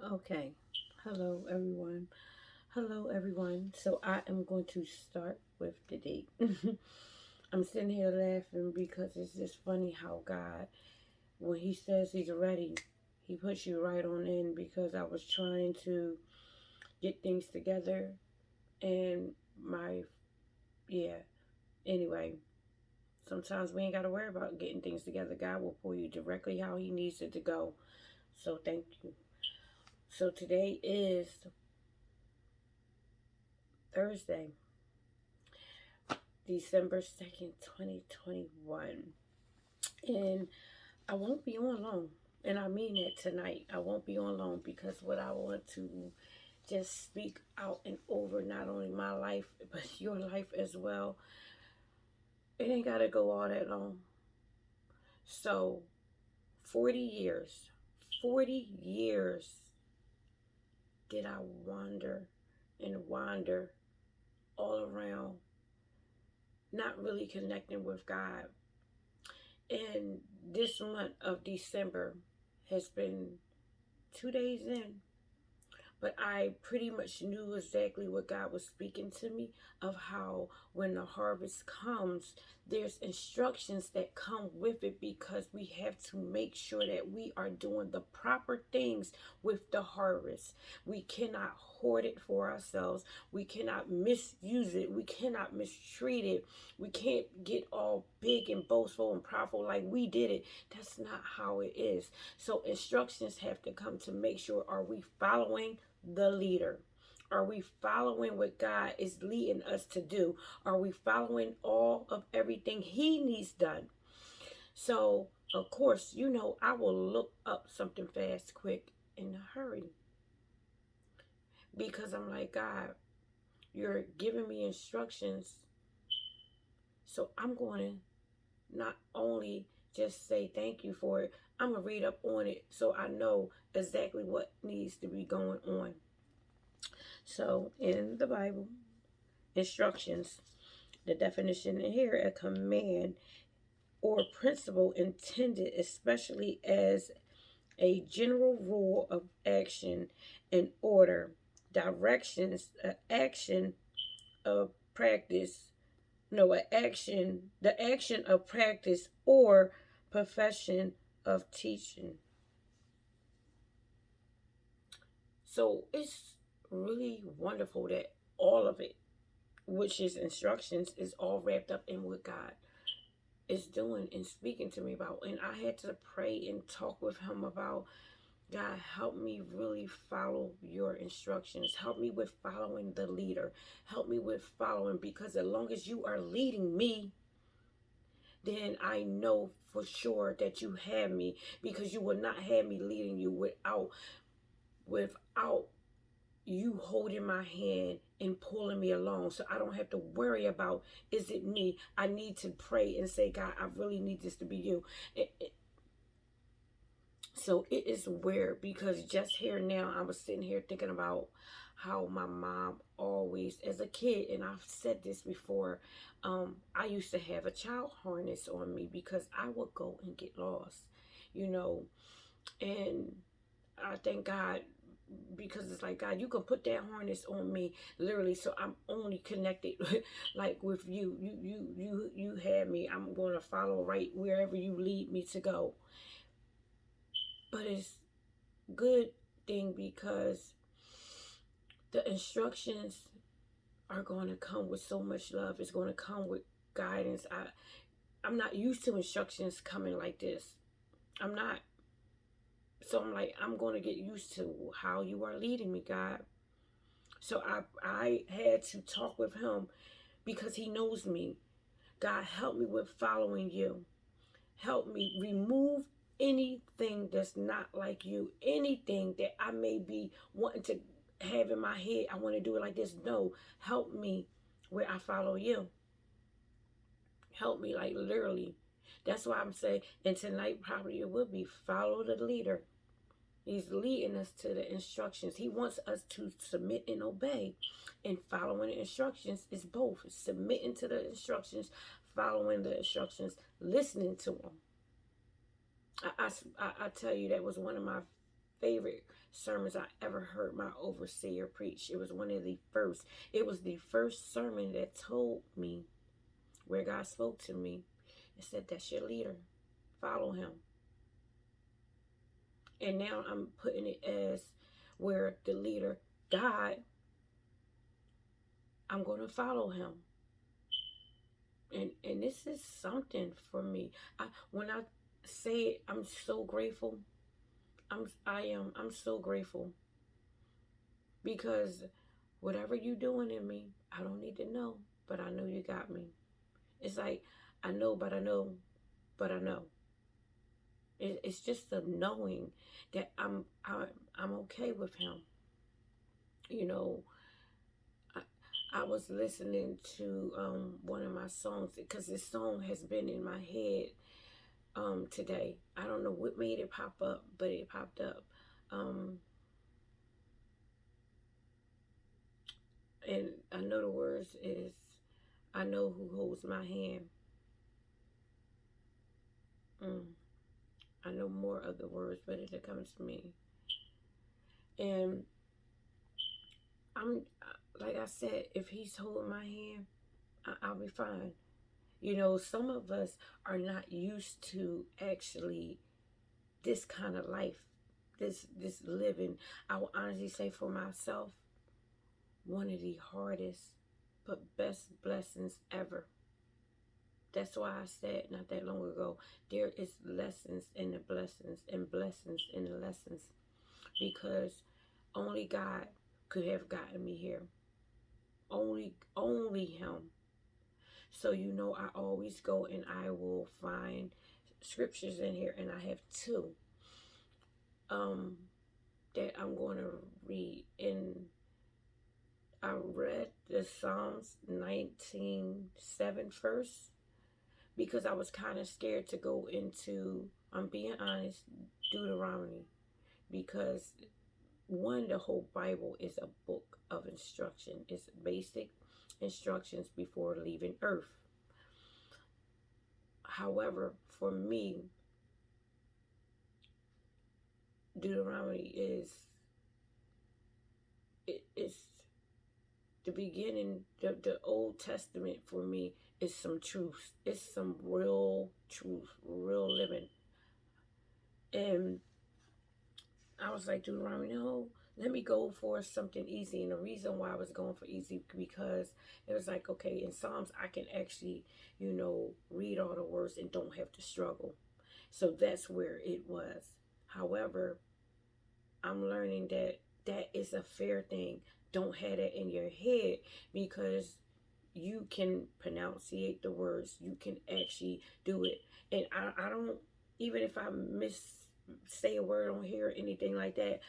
Okay. Hello, everyone. Hello, everyone. So I am going to start with the date. I'm sitting here laughing because it's just funny how God, when He says He's ready, He puts you right on in because I was trying to get things together and yeah. Anyway, sometimes we ain't got to worry about getting things together. God will pull you directly how He needs it to go. So thank you. So today is Thursday, December 2nd, 2021. And I won't be on long. And I mean that tonight. I won't be on long because what I want to just speak out and over not only my life, but your life as well. It ain't got to go all that long. So, 40 years, 40 years did I wander all around, not really connecting with God. And this month of December has been 2 days in, but I pretty much knew exactly what God was speaking to me of how when the harvest comes, there's instructions that come with it because we have to make sure that we are doing the proper things with the harvest. We cannot hoard it for ourselves. We cannot misuse it. We cannot mistreat it. We can't get all big and boastful and proudful like we did it. That's not how it is. So instructions have to come to make sure, are we following the leader? Are we following what God is leading us to do? Are we following all of everything He needs done? So, of course, I will look up something fast, quick, in a hurry because I'm like, God, you're giving me instructions. So, I'm going to not only just say thank you for it, I'm going to read up on it so I know exactly what needs to be going on. So, in the Bible, instructions, the definition in here, a command or principle intended especially as a general rule of action and order, directions, action of practice, no, the action of practice or profession of teaching. So it's really wonderful that all of it, which is instructions, is all wrapped up in what God is doing and speaking to me about. And I had to pray and talk with Him about, God, help me really follow your instructions. Help me with following the leader. Help me with following, because as long as you are leading me, then I know for sure that you have me, because you will not have me leading you without you holding my hand and pulling me along, so I don't have to worry about, is it me? I need to pray and say, God, I really need this to be you. So it is weird because just here now I was sitting here thinking about how my mom always, as a kid, and I've said this before, I used to have a child harness on me because I would go and get lost, you know, and I thank God, because it's like, God, you can put that harness on me literally, so I'm only connected like with you. You have me. I'm going to follow right wherever you lead me to go. But it's good thing because the instructions are going to come with so much love. It's going to come with guidance. I'm not used to instructions coming like this. I'm not. So I'm like, I'm going to get used to how you are leading me, God. So I had to talk with Him because He knows me. God, help me with following you. Help me remove anything that's not like you. Anything that I may be wanting to have in my head, I want to do it like this. No, help me where I follow you. Help me, like, literally. That's why I'm saying, and tonight probably it will be follow the leader. He's leading us to the instructions. He wants us to submit and obey. And following the instructions is both submitting to the instructions, following the instructions, listening to them. I tell you, that was one of my favorite sermons I ever heard my overseer preach. It was one of the first. It was the first sermon that told me, where God spoke to me and said, that's your leader. Follow him. And now I'm putting it as where the leader died. I'm going to follow him. And this is something for me. When I say it, I'm so grateful. I'm so grateful, because whatever you doing in me, I don't need to know, but I know you got me. It's like, I know, but I know, but I know. It's just the knowing that I'm okay with him. You know, I was listening to one of my songs, because this song has been in my head today. I don't know what made it pop up, but it popped up. And I know the words is, I know who holds my hand. I know more of the words, but it comes to me. And I'm, like I said, if he's holding my hand, I'll be fine. You know, some of us are not used to actually this kind of life, this living. I will honestly say for myself, one of the hardest but best blessings ever. That's why I said not that long ago, there is lessons in the blessings and blessings in the lessons, because only God could have gotten me here. Only him. So, you know, I always go and I will find scriptures in here, and I have two that I'm going to read. And I read the Psalms 19:7 first, because I was kind of scared to go into, I'm being honest, Deuteronomy, because one, the whole Bible is a book of instruction. It's basic instructions before leaving earth. However, for me, Deuteronomy it's the beginning. The Old Testament for me is some truth. It's some real truth, real living. And I was like, Deuteronomy, no, let me go for something easy. And the reason why I was going for easy, because it was like, okay, in Psalms, I can actually, you know, read all the words and don't have to struggle. So that's where it was. However, I'm learning that that is a fair thing. Don't have that in your head, because you can pronunciate the words. You can actually do it. And I don't, even if I say a word on here or anything like that,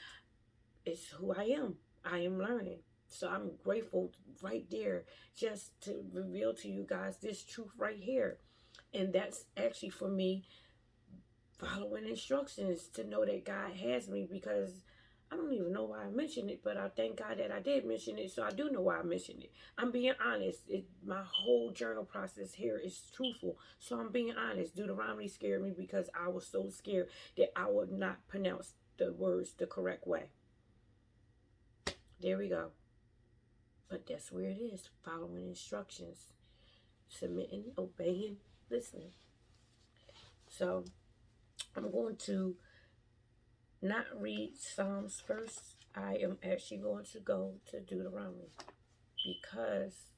it's who I am. I am learning. So I'm grateful right there just to reveal to you guys this truth right here. And that's actually for me following instructions to know that God has me, because I don't even know why I mentioned it, but I thank God that I did mention it, so I do know why I mentioned it. I'm being honest. My whole journal process here is truthful, so I'm being honest. Deuteronomy scared me because I was so scared that I would not pronounce the words the correct way. There we go. But that's where it is. Following instructions. Submitting, obeying, listening. So I'm going to not read Psalms first. I am actually going to go to Deuteronomy, because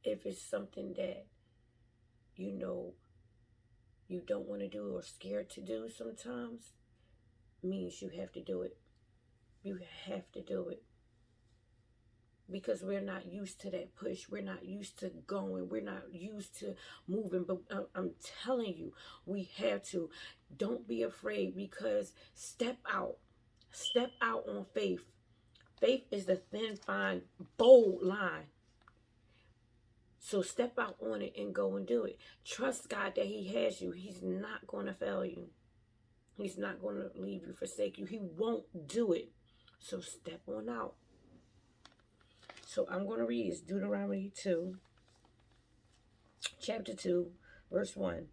if it's something that, you know, you don't want to do or scared to do sometimes, means you have to do it. You have to do it. Because we're not used to that push. We're not used to going. We're not used to moving. But I'm telling you, we have to. Don't be afraid, because step out. Step out on faith. Faith is the thin, fine, bold line. So step out on it and go and do it. Trust God that he has you. He's not going to fail you. He's not going to leave you, forsake you. He won't do it. So step on out. So I'm going to read, it's Deuteronomy 2, chapter 2, verse 1.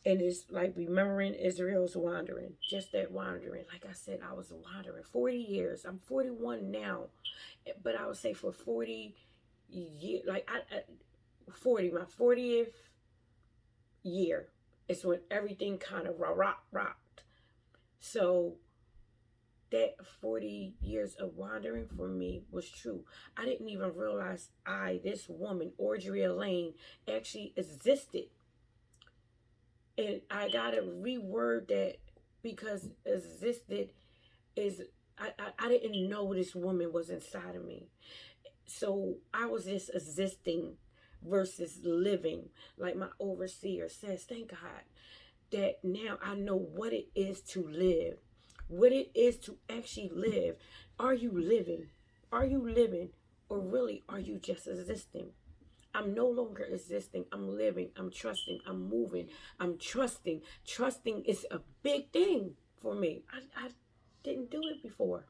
And it's like remembering Israel's wandering, just that wandering. Like I said, I was wandering 40 years. I'm 41 now, but I would say for 40 years, like 40, my 40th year is when everything kind of rocked. So that 40 years of wandering for me was true. I didn't even realize this woman, Audrey Lane, actually existed. And I gotta reword that because existed is I didn't know this woman was inside of me. So I was just existing versus living. Like my overseer says, thank God that now I know what it is to live, what it is to actually live. Are you living? Are you living? Or really, are you just existing? I'm no longer existing. I'm living. I'm trusting. I'm moving. I'm trusting. Trusting is a big thing for me. I didn't do it before.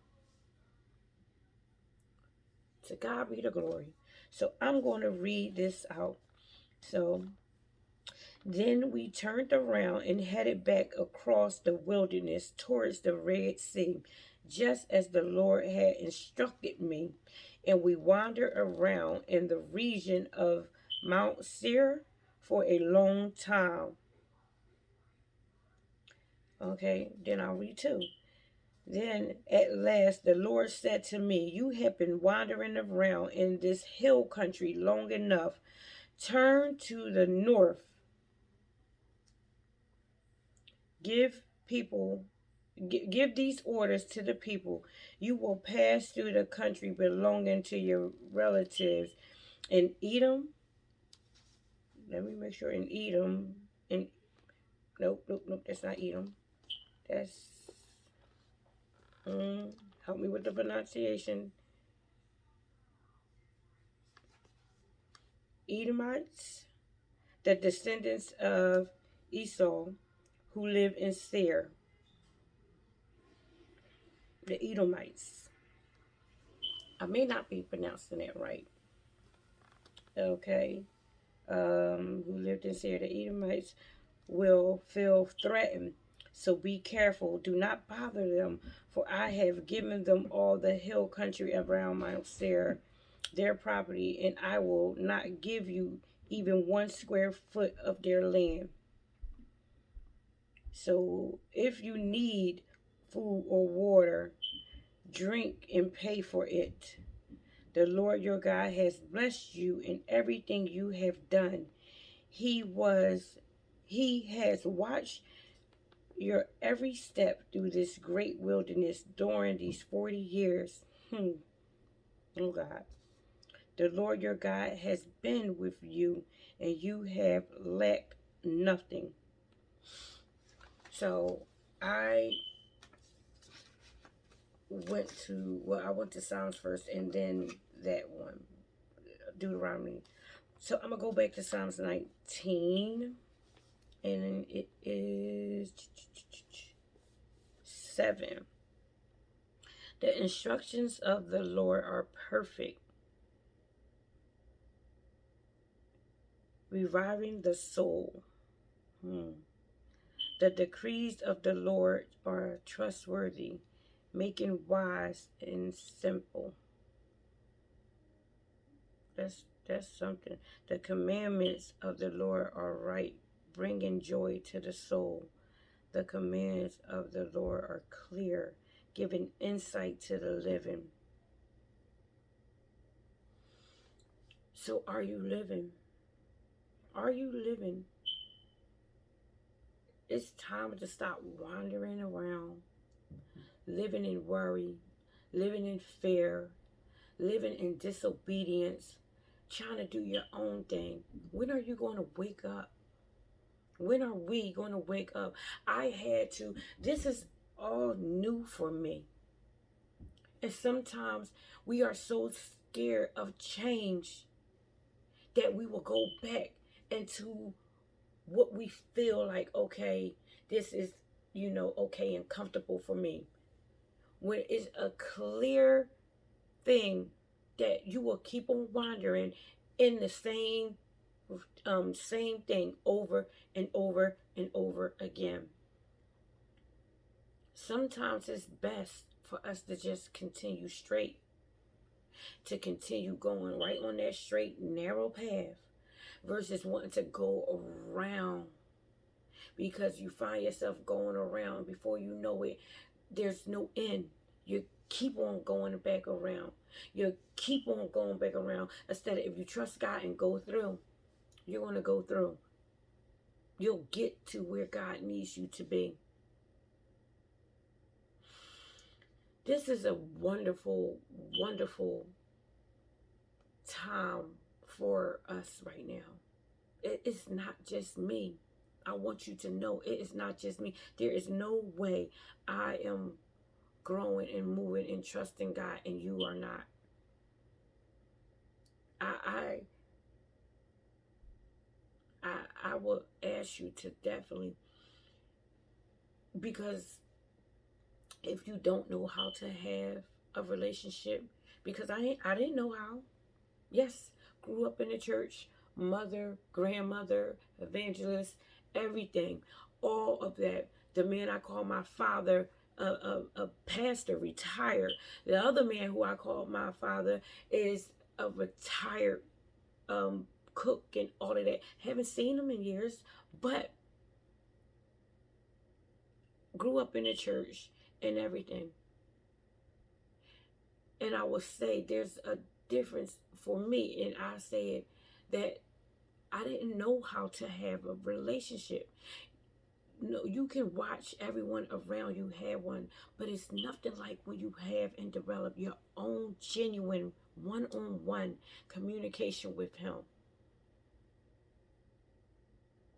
To God be the glory. So I'm going to read this out. So then we turned around and headed back across the wilderness towards the Red Sea, just as the Lord had instructed me. And we wandered around in the region of Mount Seir for a long time. Okay, then I'll read two. Then at last the Lord said to me, you have been wandering around in this hill country long enough. Turn to the north. Give people Give these orders to the people. You will pass through the country belonging to your relatives in Edom. Let me make sure in Edom. In nope, that's not Edom. That's help me with the pronunciation. Edomites, the descendants of Esau, who live in Seir. The Edomites. I may not be pronouncing that right. Okay. Who lived in Seir, the Edomites will feel threatened. So be careful. Do not bother them, for I have given them all the hill country around Mount Seir, their property, and I will not give you even 1 square foot of their land. So if you need food or water, drink and pay for it. The Lord your God has blessed you in everything you have done. He has watched your every step through this great wilderness during these 40 years. Oh God. The Lord your God has been with you, and you have lacked nothing. So I I went to Psalms first and then that one, Deuteronomy. So I'm going to go back to Psalms 19, and it is 7. The instructions of the Lord are perfect, reviving the soul. The decrees of the Lord are trustworthy, making wise and simple. That's something. The commandments of the Lord are right, bringing joy to the soul. The commands of the Lord are clear, giving insight to the living. So are you living? Are you living? It's time to stop wandering around, living in worry, living in fear, living in disobedience, trying to do your own thing. When are you going to wake up? When are we going to wake up? This is all new for me. And sometimes we are so scared of change that we will go back into what we feel like, okay, this is, okay and comfortable for me. When it's a clear thing that you will keep on wandering in the same thing over and over and over again. Sometimes it's best for us to just continue straight, to continue going right on that straight, narrow path versus wanting to go around, because you find yourself going around. Before you know it, there's no end. You keep on going back around. You keep on going back around. Instead of, if you trust God and go through, you're going to go through. You'll get to where God needs you to be. This is a wonderful, wonderful time for us right now. It's not just me. I want you to know it is not just me. There is no way I am growing and moving and trusting God and you are not. I will ask you to definitely, because if you don't know how to have a relationship, because I didn't know how. Yes, grew up in the church, mother, grandmother, evangelist, everything, all of that. The man I call my father, a pastor, retired. The other man who I call my father is a retired cook and all of that. Haven't seen him in years, but grew up in the church and everything. And I will say there's a difference for me, and I said that I didn't know how to have a relationship. No, you can watch everyone around you have one, but it's nothing like when you have and develop your own genuine one-on-one communication with him.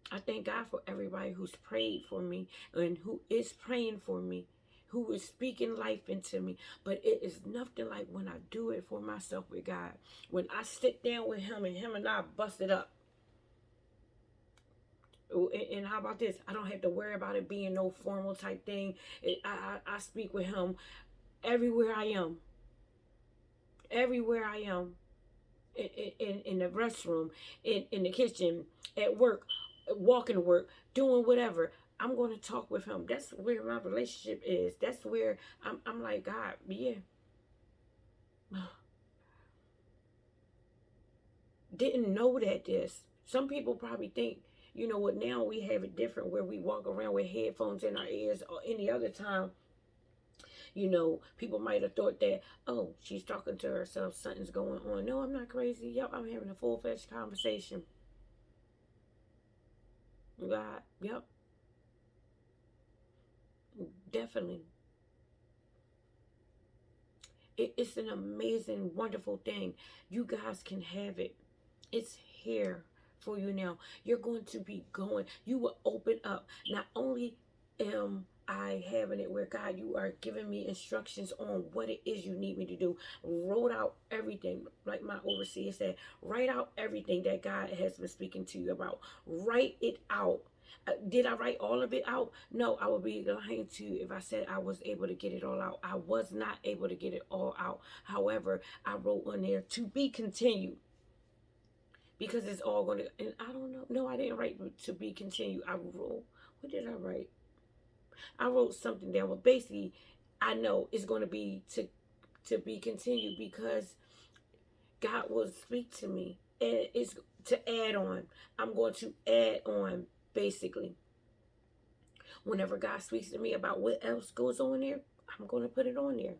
I thank God for everybody who's prayed for me and who is praying for me, who is speaking life into me. But it is nothing like when I do it for myself with God. When I sit down with him and I bust it up. And how about this? I don't have to worry about it being no formal type thing. I speak with him everywhere I am. Everywhere I am. In the restroom, in the kitchen, at work, walking to work, doing whatever. I'm going to talk with him. That's where my relationship is. That's where I'm like, God, yeah. Didn't know that this. Some people probably think, you know what, now we have it different where we walk around with headphones in our ears, or any other time, you know, people might have thought that, oh, she's talking to herself, something's going on. No, I'm not crazy. Yep, I'm having a full-fledged conversation. God, yep. Definitely. It's an amazing, wonderful thing. You guys can have it. It's here for you now. You're going to be going. You will open up. Not only am I having it where, God, you are giving me instructions on what it is you need me to do. Wrote out everything, like my overseer said. Write out everything that God has been speaking to you about. Write it out. Did I write all of it out? No, I would be lying to you if I said I was able to get it all out. I was not able to get it all out. However, I wrote on there to be continued, because it's all going to, and I don't know. No, I didn't write to be continued. I wrote, what did I write? I wrote something down, but basically, I know it's going to be to be continued, because God will speak to me, and it's to add on. I'm going to add on, basically. Whenever God speaks to me about what else goes on there, I'm going to put it on there.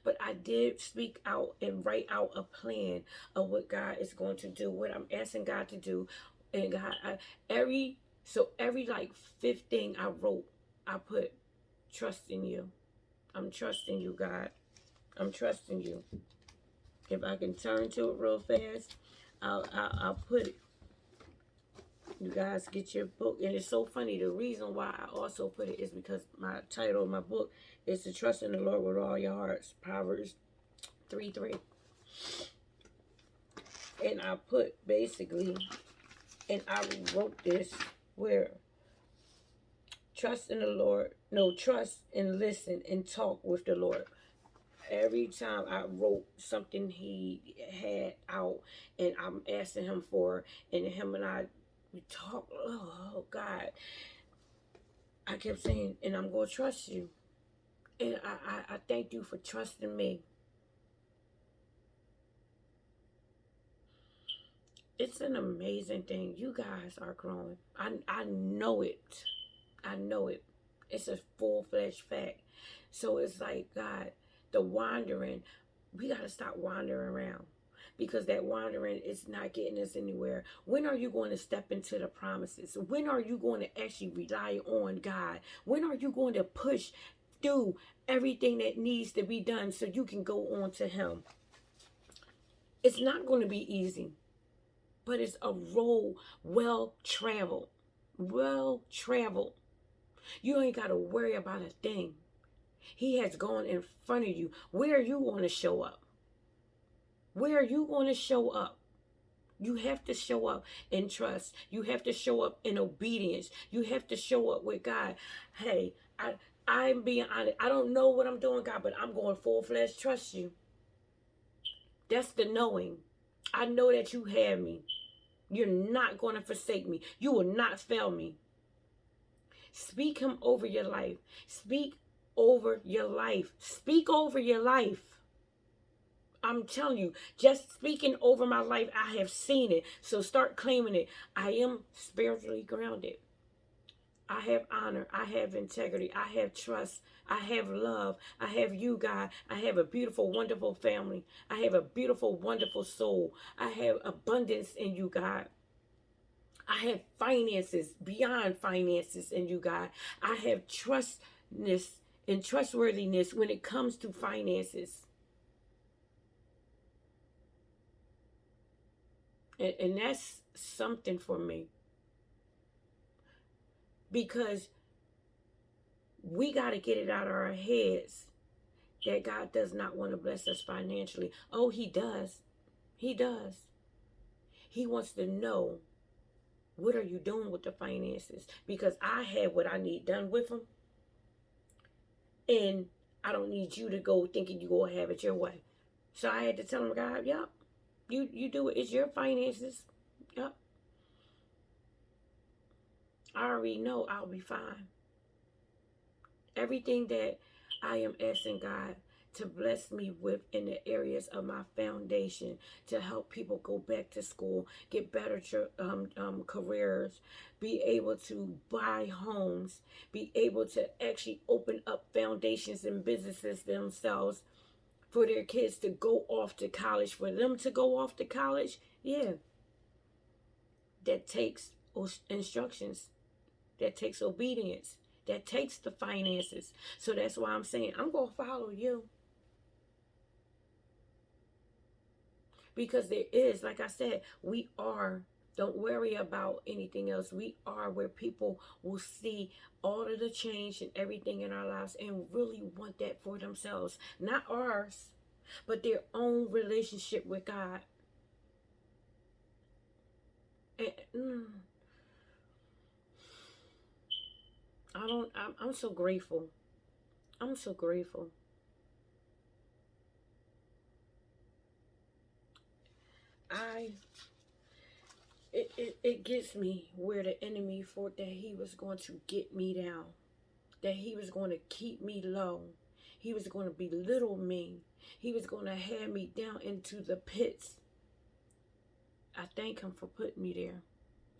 But I did speak out and write out a plan of what God is going to do, what I'm asking God to do. And God, every like fifth thing I wrote, I put trust in you. I'm trusting you, God. I'm trusting you. If I can turn to it real fast, I'll put it. You guys get your book. And it's so funny. The reason why I also put it is because my title of my book is To Trust in the Lord with All Your Hearts. Proverbs 3:3. And I put basically, and I wrote this where trust in the Lord. No, trust and listen and talk with the Lord. Every time I wrote something he had out and I'm asking him for, and him and I, we talk, oh God. I kept saying, and I'm going to trust you. And I thank you for trusting me. It's an amazing thing. You guys are growing. I know it. I know it. It's a full-fledged fact. So it's like, God, the wandering, we got to stop wandering around, because that wandering is not getting us anywhere. When are you going to step into the promises? When are you going to actually rely on God? When are you going to push through everything that needs to be done so you can go on to Him? It's not going to be easy, but it's a road well traveled. Well traveled. You ain't got to worry about a thing. He has gone in front of you. Where are you going to show up? Where are you going to show up? You have to show up in trust. You have to show up in obedience. You have to show up with God. Hey, I'm being honest. I don't know what I'm doing, God, but I'm going full-fledged trust you. That's the knowing. I know that you have me. You're not going to forsake me. You will not fail me. Speak Him over your life. Speak over your life. Speak over your life. I'm telling you, just speaking over my life, I have seen it. So start claiming it. I am spiritually grounded. I have honor. I have integrity. I have trust. I have love. I have you, God. I have a beautiful, wonderful family. I have a beautiful, wonderful soul. I have abundance in you, God. I have finances beyond finances in you, God. I have trustness and trustworthiness when it comes to finances. And that's something for me. Because we got to get it out of our heads that God does not want to bless us financially. Oh, He does. He does. He wants to know, what are you doing with the finances? Because I have what I need done with them. And I don't need you to go thinking you're going to have it your way. So I had to tell him, God, yep, you do it. It's your finances. Yep. I already know I'll be fine. Everything that I am asking God to bless me with in the areas of my foundation, to help people go back to school, get better careers, be able to buy homes, be able to actually open up foundations and businesses themselves for their kids to go off to college, for them to go off to college. Yeah, that takes instructions, that takes obedience, that takes the finances. So that's why I'm saying I'm going to follow you. Because there is, like I said, we are, don't worry about anything else. We are where people will see all of the change and everything in our lives and really want that for themselves. Not ours, but their own relationship with God. And, I'm so grateful. I'm so grateful. It gets me where the enemy thought that he was going to get me down, that he was going to keep me low, he was going to belittle me, he was going to have me down into the pits. I thank him for putting me there.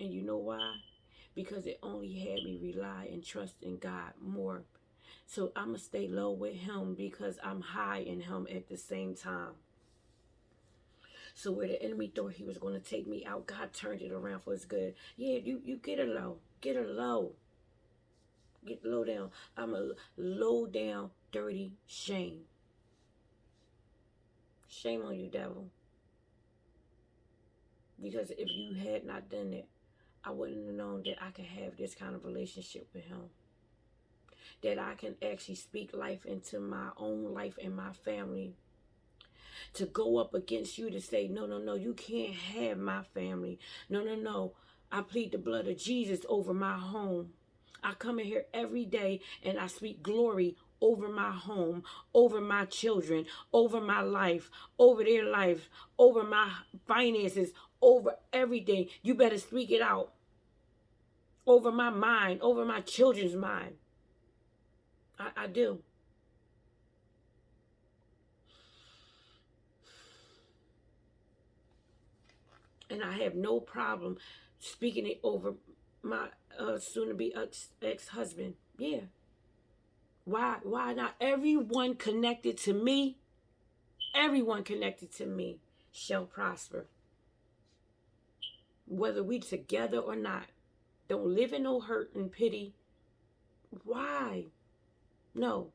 And you know why? Because it only had me rely and trust in God more. So I'm going to stay low with him because I'm high in him at the same time. So where the enemy thought he was going to take me out, God turned it around for his good. Yeah, you get her low. Get her low. Get low down. I'm a low down, dirty shame. Shame on you, devil. Because if you had not done it, I wouldn't have known that I could have this kind of relationship with him. That I can actually speak life into my own life and my family. To go up against you to say, no, you can't have my family. No. I plead the blood of Jesus over my home. I come in here every day and I speak glory over my home, over my children, over my life, over their life, over my finances, over everything. You better speak it out. over my mind, over my children's mind. I do. And I have no problem speaking it over my soon-to-be ex-husband. Yeah. Why? Why not? Everyone connected to me, everyone connected to me shall prosper. Whether we together or not. Don't live in no hurt and pity. Why? No.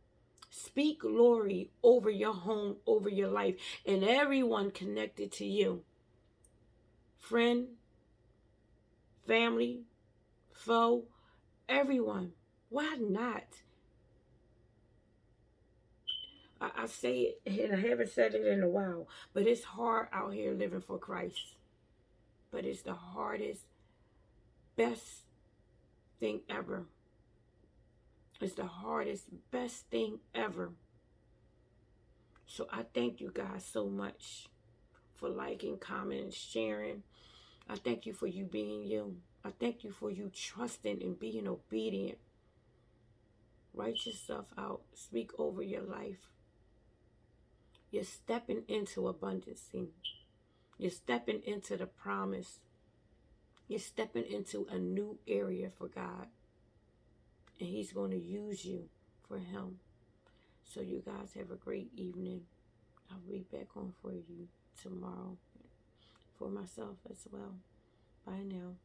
Speak glory over your home, over your life, and everyone connected to you. Friend, family, foe, everyone. Why not? I say it, and I haven't said it in a while, but it's hard out here living for Christ. But it's the hardest, best thing ever. It's the hardest, best thing ever. So I thank you guys so much for liking, commenting, sharing. I thank you for you being you. I thank you for you trusting and being obedient. Write yourself out. Speak over your life. You're stepping into abundance. You're stepping into the promise. You're stepping into a new area for God. And He's going to use you for Him. So you guys have a great evening. I'll be back on for you tomorrow. For myself as well. Bye now.